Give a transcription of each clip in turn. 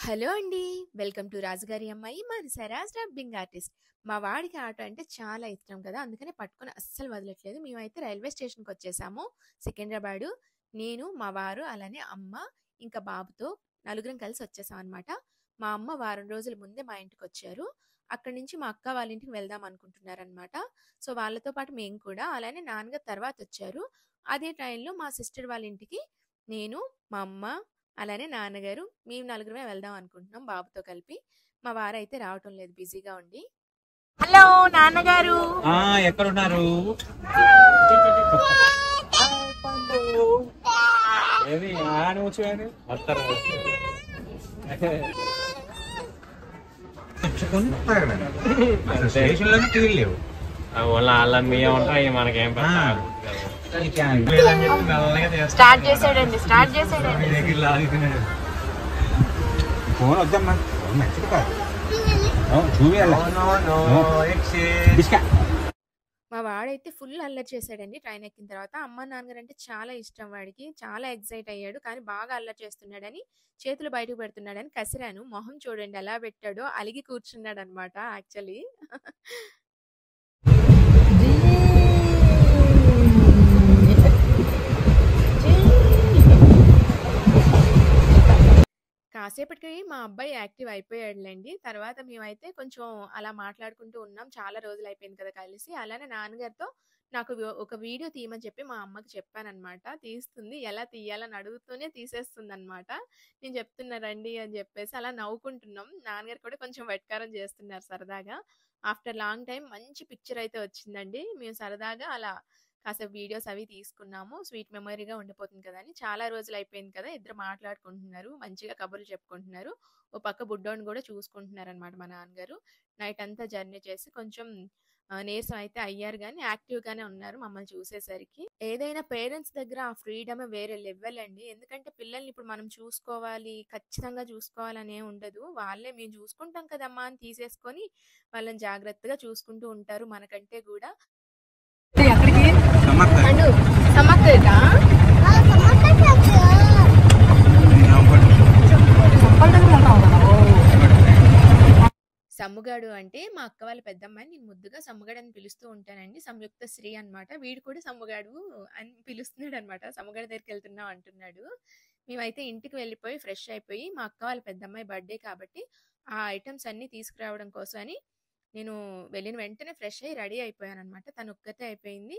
Hello అండి. Welcome to రాజుగారి అమ్మాయి మనసారాస్ డబ్బింగ్ ఆర్టిస్ట్. మా వాడికి ఆటో అంటే చాలా ఇష్టం కదా! అందుకనే పట్టుకొని అస్సలు వదలట్లేదు. మేమైతే రైల్వే స్టేషన్‌కొచ్చేసాము సికింద్రాబాదు. నేను, మా వారు, అలానే అమ్మ, ఇంకా బాబుతో నలుగురం కలిసి వచ్చేసామనమాట. మా అమ్మ వారం రోజుల ముందే మా ఇంటికొచ్చారు. అక్కడి నుంచి మా అక్క వాళ్ళ ఇంటికి వెళ్దాం అనుకుంటున్నారనమాట. సో, వాళ్ళతో పాటు మేము కూడా అలానే నాన్నగారు తర్వాతొచ్చారు. అదే ట్రైన్‌లో మా సిస్టర్ వాళ్ళ ఇంటికి నేను, మా అమ్మ అలానే నాన్నగారు మేము నలుగురమే వెళ్దాం అనుకుంటున్నాం బాబుతో కలిపి. మా వారైతే రావటం లేదు బిజీగా ఉండి. హలో నాన్నగారు. ఎక్కడున్నారు? ఏది ఆని వచ్చి వస్తారు స్టేషన్ లోనే టీవీ లేవు. వాళ్ళ మీద ఉంటాయి మనకేం స్టార్ట్ చేసాడండి ఫోన్ వద్దమ్మా, ఫోన్ మంచిది కాదు. చూపియాలి. మా వాడైతే ఫుల్ అల్లరి చేశాడండి ట్రైన్ ఎక్కిన తర్వాత. అమ్మ నాన్నగారు అంటే చాలా ఇష్టం వాడికి. చాలా ఎక్సైట్ అయ్యాడు. కానీ బాగా అల్లరి చేస్తున్నాడని చేతులు బయటకు పెడుతున్నాడని కసిరాను. మొహం చూడండి ఎలా పెట్టాడో, అలిగి కూర్చున్నాడనమాట యాక్చువల్లీ. కాసేపటికి మా అబ్బాయి యాక్టివ్ అయిపోయాడులెండి. తర్వాత మేమైతే కొంచెం అలా మాట్లాడుకుంటూ ఉన్నాం. చాలా రోజులయిపోయింది కదా కలిసి. అలానే నాన్నగారితో నాకు ఒక వీడియో తీయమని చెప్పి మా అమ్మకి చెప్పాననమాట. తీస్తుంది. ఎలా తీయాలని అడుగుతూనే తీసేస్తుందనమాట. నేను చెప్తున్నా రండి అని చెప్పేసి అలా నవ్వుకుంటున్నాం. నాన్నగారు కూడా కొంచెం వెటకారం చేస్తున్నారు సరదాగా. ఆఫ్టర్ లాంగ్ టైమ్ మంచి పిక్చర్ అయితే వచ్చిందండి. మేము సరదాగా అలా కాసేపు వీడియోస్ అవి తీసుకున్నాము. స్వీట్ మెమరీగా ఉండిపోతుంది కదా అని. చాలా రోజులు అయిపోయింది కదా! ఇద్దరు మాట్లాడుకుంటున్నారు. మంచిగా కబుర్లు చెప్పుకుంటున్నారు. ఓ పక్క బుడ్డోడిని కూడా చూసుకుంటున్నారనమాట మా నాన్నగారు. నైట్ అంతా జర్నీ చేసి కొంచెం నీరసం అయితే అయ్యారు గానీ యాక్టివ్‌గానే ఉన్నారు మమ్మల్ని చూసేసరికి. ఏదైనా పేరెంట్స్ దగ్గర ఆ ఫ్రీడమ్ వేరే లెవెల్ అండి. ఎందుకంటే పిల్లల్ని ఇప్పుడు మనం చూసుకోవాలి, ఖచ్చితంగా చూసుకోవాలనేం ఉండదు. వాళ్ళే మేము చూసుకుంటాం కదమ్మా అని తీసేసుకొని వాళ్ళని జాగ్రత్తగా చూసుకుంటూ ఉంటారు మనకంటే గూడా. సమ్ముగాడు అంటే మా అక్క వాళ్ళ పెద్దమ్మాయిని నేను ముద్దుగా సమ్ముగాడు అని పిలుస్తూ ఉంటానండి. సంయుక్త శ్రీ అనమాట. వీడు కూడా సమ్ముగాడు అని పిలుస్తున్నాడనమాట. సమ్ముగాడి దగ్గరికెళ్తున్నాం అంటున్నాడు. మేమైతే ఇంటికి వెళ్ళిపోయి ఫ్రెష్ అయిపోయి మా అక్క వాళ్ళ పెద్దమ్మాయి బర్త్‌డే కాబట్టి ఆ ఐటెమ్స్ అన్నీ తీసుకురావడం కోసం అని నేను వెళ్ళిన వెంటనే ఫ్రెష్ అయ్యి రెడీ అయిపోయాననమాట. తను ఒక్కతే అయిపోయింది.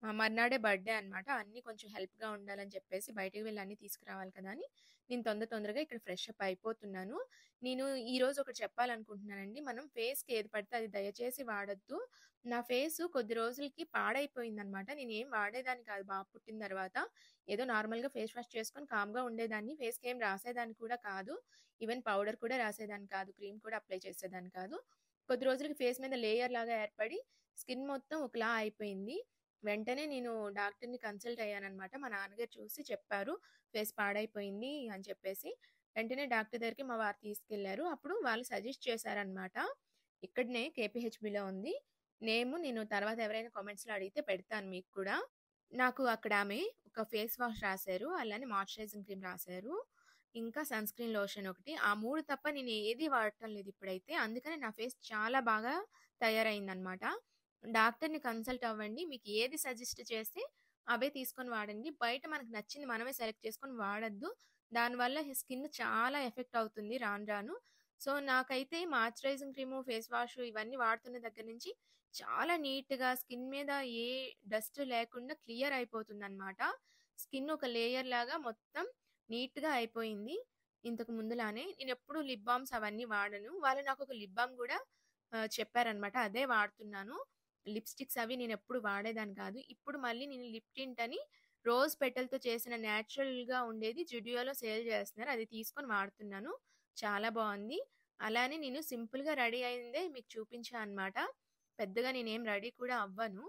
మర్నాడే బర్త్‌డే అనమాట. అన్నీ కొంచెం హెల్ప్‌గా ఉండాలని చెప్పేసి బయటికి వెళ్ళి అన్నీ తీసుకురావాలి కదా అని నేను తొందరగా ఇక్కడ ఫ్రెష్ అప్ అయిపోతున్నాను. నేను ఈరోజు ఒకటి చెప్పాలనుకుంటున్నానండి. మనం ఫేస్‌కి ఏది పడితే అది దయచేసి వాడొద్దు. నా ఫేసు కొద్ది రోజులకి పాడైపోయిందనమాట. నేనేం వాడేదాన్ని కాదు బాబు పుట్టిన తర్వాత. ఏదో నార్మల్‌గా ఫేస్ వాష్ చేసుకొని కామ్‌గా ఉండేదాన్ని. ఫేస్‌కి ఏం రాసేదాన్ని కూడా కాదు. ఈవెన్ పౌడర్ కూడా రాసేదాన్ని కాదు. క్రీమ్ కూడా అప్లై చేసేదాన్ని కాదు. కొద్ది రోజులకి ఫేస్ మీద లేయర్ లాగా ఏర్పడి స్కిన్ మొత్తం ఒకలా అయిపోయింది. వెంటనే నేను డాక్టర్‌ని కన్సల్ట్ అయ్యాననమాట. మా నాన్నగారు చూసి చెప్పారు. ఫేస్ పాడైపోయింది అని చెప్పేసి. వెంటనే డాక్టర్ దగ్గరికి మా వారు తీసుకెళ్లారు. అప్పుడు వాళ్ళు సజెస్ట్ చేశారనమాట. ఇక్కడనే కేపీహెచ్‌బీలో ఉంది. నేను తర్వాత ఎవరైనా కామెంట్స్‌లో అడిగితే పెడతాను మీకు కూడా. నాకు అక్కడ ఆమె ఒక ఫేస్ వాష్ రాశారు. అలానే మాయిశ్చరైజింగ్ క్రీమ్ రాశారు. ఇంకా సన్ స్క్రీన్ లోషన్ ఒకటి. ఆ 3 తప్ప నేను ఏది వాడటం లేదు ఇప్పుడైతే. అందుకనే నా ఫేస్ చాలా బాగా తయారైందనమాట. డాక్టర్‌ని కన్సల్ట్ అవ్వండి. మీకు ఏది సజెస్ట్ చేస్తే అవే తీసుకొని వాడండి. బయట మనకు నచ్చింది మనమే సెలెక్ట్ చేసుకొని వాడొద్దు. దానివల్ల స్కిన్ చాలా ఎఫెక్ట్ అవుతుంది రాను రాను. సో, నాకైతే మాయిశ్చరైజింగ్ క్రీము, ఫేస్ వాష్ ఇవన్నీ వాడుతున్న దగ్గర నుంచి చాలా నీట్‌గా స్కిన్ మీద ఏ డస్ట్ లేకుండా క్లియర్ అయిపోతుందనమాట. స్కిన్ ఒక లేయర్ లాగా మొత్తం నీట్‌గా అయిపోయింది. ఇంతకు ముందులానే. నేనెప్పుడు లిప్ బాల్మ్స్ అవన్నీ వాడను. వాళ్ళు నాకొక లిప్ బాల్మ్ గూడా చెప్పారనమాట. అదే వాడుతున్నాను. లిప్‌స్టిక్స్ అవి నేనెప్పుడు వాడేదాన్ని కాదు. ఇప్పుడు మళ్ళీ నేను లిప్ టింట్ అని రోజ్ పెటల్‌తో చేసిన నేచురల్‌గా ఉండేది జుడియోలో సేల్ చేస్తున్నారు. అది తీసుకొని వాడుతున్నాను. చాలా బావుంది. అలానే నేను సింపుల్‌గా రెడీ అయిందే మీకు చూపించా అనమాట. పెద్దగా నేనేం రెడీ కూడా అవ్వను.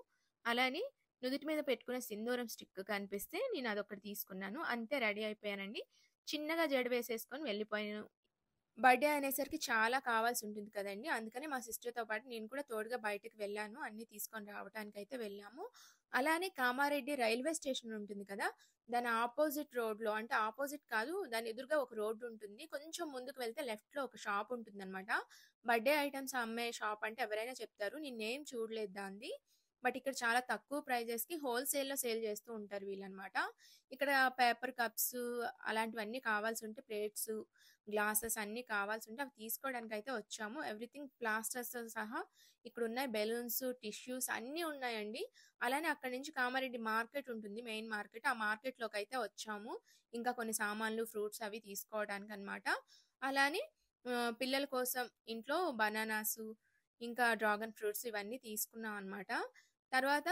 అలానే నుదుటి మీద పెట్టుకునే సింధూరం స్టిక్ కనిపిస్తే నేను అదొకటి తీసుకున్నాను. అంతే రెడీ అయిపోయానండి. చిన్నగా జడ వేసేసుకొని వెళ్ళిపోయాను. బర్త్‌డే అనేసరికి చాలా కావాల్సి ఉంటుంది కదండీ! అందుకని మా సిస్టర్‌తో పాటు నేను కూడా తోడుగా బయటకి వెళ్ళాను. అన్నీ తీసుకొని రావటానికైతే వెళ్ళాము. అలానే కామారెడ్డి రైల్వే స్టేషన్ ఉంటుంది కదా! దాని అపోజిట్ రోడ్‌లో అంటే అపోజిట్ కాదు, దాని ఎదురుగా ఒక రోడ్ ఉంటుంది. కొంచెం ముందుకు వెళ్తే లెఫ్ట్‌లో ఒక షాప్ ఉంటుందన్నమాట. బర్త్‌డే ఐటెమ్స్ అమ్మే షాప్ అంటే ఎవరైనా చెప్తారు. నేనేం చూడలేదు దానిది. బట్ ఇక్కడ చాలా తక్కువ ప్రైజెస్‌కి హోల్‌సేల్‌లో సేల్ చేస్తూ ఉంటారు వీళ్ళన్నమాట. ఇక్కడ పేపర్ కప్స్ అలాంటివన్నీ కావాల్సి ఉంటే ప్లేట్స్, గ్లాసెస్ అన్నీ కావాల్సుంటే అవి తీసుకోవడానికైతే వచ్చాము. ఎవ్రీథింగ్ ప్లాస్టర్స్‌తో సహా ఇక్కడున్నాయి. బెలూన్స్, టిష్యూస్ అన్నీ ఉన్నాయండి. అలానే అక్కడి నుంచి కామారెడ్డి మార్కెట్ ఉంటుంది. Main market. ఆ మార్కెట్‌లోకైతే వచ్చాము. ఇంకా కొన్ని సామాన్లు, ఫ్రూట్స్ అవి తీసుకోవడానికనమాట. అలానే పిల్లల కోసం ఇంట్లో బనానాసు, ఇంకా డ్రాగన్ ఫ్రూట్స్ ఇవన్నీ తీసుకున్నాం అనమాట. తర్వాత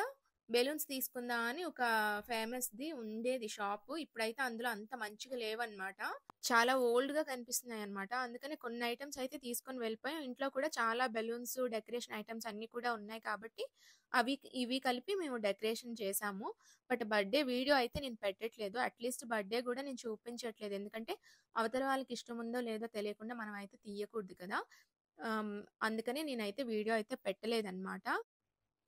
బెలూన్స్ తీసుకుందాం అని ఒక ఫేమస్‌ది ఉండేది షాపు. ఇప్పుడైతే అందులో అంత మంచిగా లేవన్నమాట. చాలా ఓల్డ్‌గా కనిపిస్తున్నాయన్నమాట. అందుకని కొన్ని ఐటెమ్స్ అయితే తీసుకొని వెళ్ళిపోయాం. ఇంట్లో కూడా చాలా బెలూన్స్, డెకరేషన్ ఐటెమ్స్ అన్నీ కూడా ఉన్నాయి కాబట్టి ఇవి కలిపి మేము డెకరేషన్ చేశాము. బట్ బర్త్‌డే వీడియో అయితే నేను పెట్టట్లేదు. అట్‌లీస్ట్ బర్త్‌డే గూడా నేను చూపించట్లేదు. ఎందుకంటే అవతల వాళ్ళకి ఇష్టం ఉందో లేదో తెలియకుండా మనం అయితే తీయకూడదు కదా! ఆహ్, అందుకని నేనైతే వీడియో అయితే పెట్టలేదన్నమాట.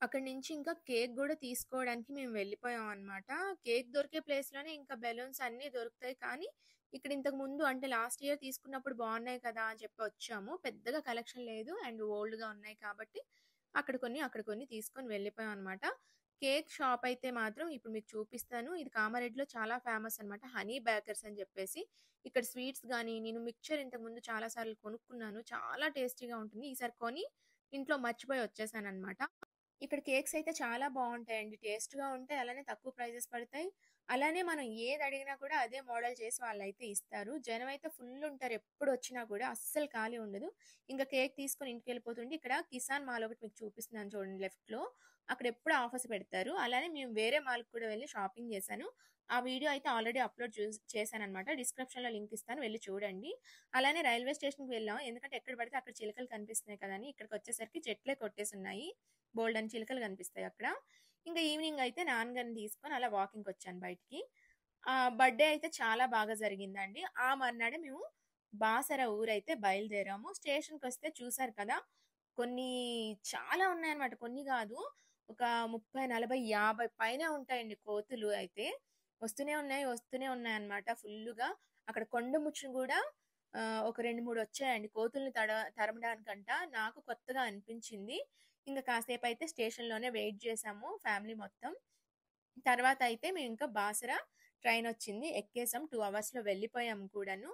అక్కడి నుంచి ఇంకా కేక్ గూడా తీసుకోవడానికి మేము వెళ్ళిపోయామనమాట. కేక్ దొరికే ప్లేస్‌లోనే ఇంకా బెలూన్స్ అన్నీ దొరుకుతాయి. కానీ, ఇక్కడ ఇంతకు ముందు అంటే లాస్ట్ ఇయర్ తీసుకున్నప్పుడు బావున్నాయి కదా! అని చెప్పి వచ్చాము. పెద్దగా కలెక్షన్ లేదు. అండ్ ఓల్డ్‌గా ఉన్నాయి కాబట్టి, అక్కడ కొన్ని తీసుకొని వెళ్ళిపోయామనమాట. కేక్ షాప్ అయితే మాత్రం ఇప్పుడు మీకు చూపిస్తాను. ఇది కామారెడ్డిలో చాలా ఫేమస్ అనమాట. హనీ బేకర్స్ అని చెప్పేసి. ఇక్కడ స్వీట్స్ గానీ, నేను మిక్చర్ ఇంతకుముందు చాలా సార్లు కొనుక్కున్నాను. చాలా టేస్టీగా ఉంటుంది. ఈసారి కొని ఇంట్లో మర్చిపోయి వచ్చేసాననమాట. ఇక్కడ కేక్స్ అయితే చాలా బావుంటాయండి. టేస్ట్‌గా ఉంటాయి. అలానే తక్కువ ప్రైజెస్ పడతాయి. అలానే మనం ఏది అడిగినా కూడా అదే మోడల్ చేసి వాళ్ళైతే ఇస్తారు. జనమైతే ఫుల్ ఉంటారు. ఎప్పుడొచ్చినా కూడా అస్సలు ఖాళీ ఉండదు. ఇంక కేక్ తీసుకొని ఇంటికెళ్ళిపోతుంటే ఇక్కడ కిసాన్ మాల్ ఒకటి మీకు చూపిస్తున్నాను చూడండి లెఫ్ట్‌లో. అక్కడ ఎప్పుడు ఆఫర్స్ పెడతారు. అలానే మేము వేరే మాల్‌కి కూడా వెళ్లి షాపింగ్ చేశాను. ఆ వీడియో అయితే ఆల్రెడీ అప్‌లోడ్ చేశాననమాట. డిస్క్రిప్షన్‌లో లింక్ ఇస్తాను. వెళ్లి చూడండి. అలానే రైల్వే స్టేషన్‌కి వెళ్ళాం. ఎందుకంటే ఎక్కడ పడితే అక్కడ చిలకలు కనిపిస్తున్నాయి కదా అని ఇక్కడికొచ్చేసరికి చెట్లే కొట్టేసున్నాయి. బోలెడన్ని చిలుకలు కనిపిస్తాయి అక్కడ. ఇంకా ఈవినింగ్ అయితే నాన్నగారిని తీసుకొని అలా వాకింగ్‌కొచ్చాను బయటికి. బర్త్‌డే అయితే చాలా బాగా జరిగిందండి. ఆ మర్నాడే మేము బాసర ఊరైతే బయలుదేరాము. స్టేషన్‌కొస్తే చూసారు కదా! కొన్ని చాలా ఉన్నాయన్నమాట. కొన్ని గాదు. ఒక 30, 40, 50 పైనే ఉంటాయండి కోతులు అయితే. వస్తూనే ఉన్నాయన్నమాట ఫుల్లుగా. అక్కడ కొండముచ్చులు గూడా ఒక 2, 3 వచ్చాయండి. కోతుల్ని తరమడానికంట. నాకు కొత్తగా అనిపించింది. ఇంక కాసేపయితే స్టేషన్‌లోనే వెయిట్ జేశాము ఫ్యామిలీ మొత్తం. తర్వాతయితే మేమింకా బాసర ట్రైనొచ్చింది. ఎక్కేసాం. 2 అవర్స్‌లో వెళ్ళిపోయాము కూడాను.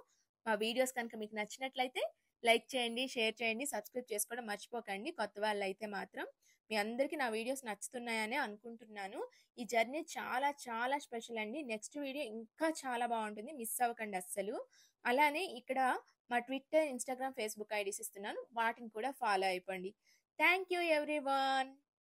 మా వీడియోస్ కనుక మీకు నచ్చినట్లయితే లైక్ చేయండి, షేర్ చేయండి, సబ్స్క్రైబ్ చేసుకోవడం మర్చిపోకండి కొత్త వాళ్ళైతే మాత్రం. మీ అందరికీ నా వీడియోస్ నచ్చుతున్నాయనే అనుకుంటున్నాను. ఈ జర్నీ చాలా చాలా స్పెషల్ అండి. నెక్స్ట్ వీడియో ఇంకా చాలా బావుంటుంది. మిస్ అవ్వకండి అస్సలు. అలానే ఇక్కడ మా ట్విట్టర్, ఇన్‌స్టాగ్రామ్, ఫేస్‌బుక్ ఐడీస్ ఇస్తున్నాను. వాటిని కూడా ఫాలో అయిపోండి. Thank you everyone.